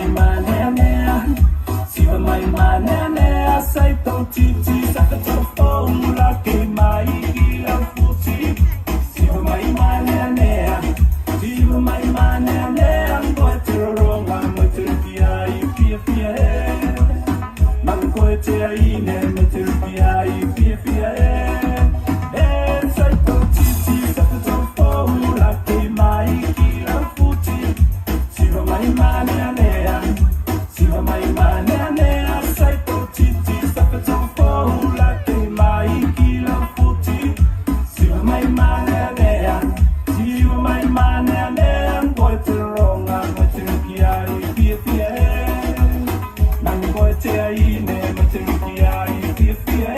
mai manene siva mai manene sai tau titi saka tau fōula ke mai ki lau futi siva mai manene siva mai manene koe te roronga mo te rukia I pia pia man koe te aine mo te rukia I pia pia sai tau titi saka tau fōula ke mai ki lau futi siva mai manene siva mai manene sai tau titi saka tau fōula ke mai ki lau futi siva mai manene siva mai manene koe te ronga mo te rukia I pia pia man koe te aine mo te rukia I pia pia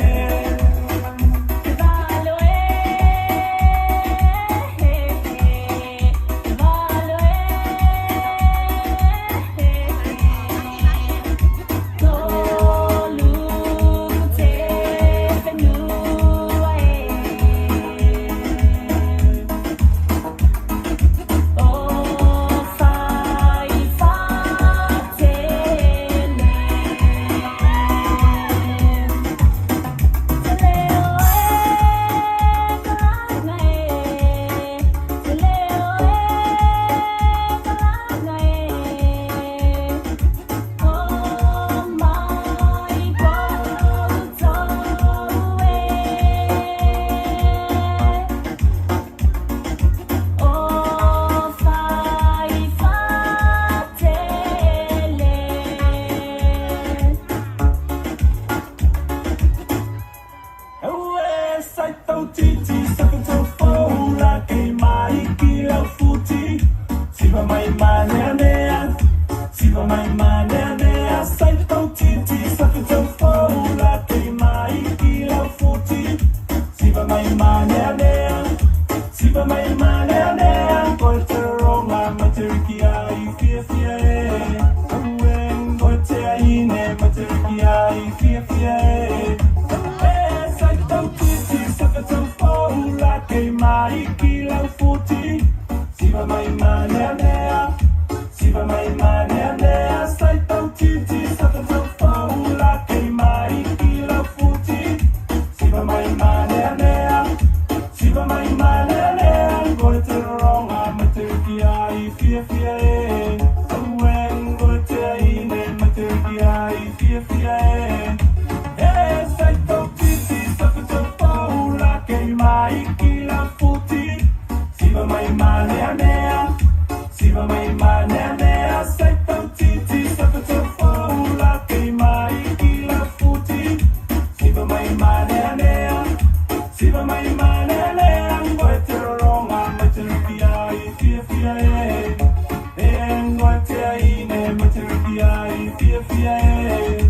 sai tau titi saka tau fōula ke mai ki lau futi siva mai manea siva mai manea sai tau titi saka tau fōula ke mai ki lau futi siva mai manea siva mai manea koe te ronga ma te rukia I fia fia koe te aine ma te rukia I fia fia sai tau titi saka tau fōula ke mai ki lau futi siva mai manea siva mai manea sai tau titi saka tau fōula ke mai ki lau futi siva mai manea siva mai manea koe te ronga ma te rukia I fia fia koe te aine ma te rukia I fia fia sai tau titi saka tau fōula ke mai ki lau futi siva mai manea siva mai manea sai tau titi saka tau fōula ke mai ki lau futi siva mai manea siva mai manea koe te ronga ma te rukia I fia fia koe te aine ma te rukia I fia fia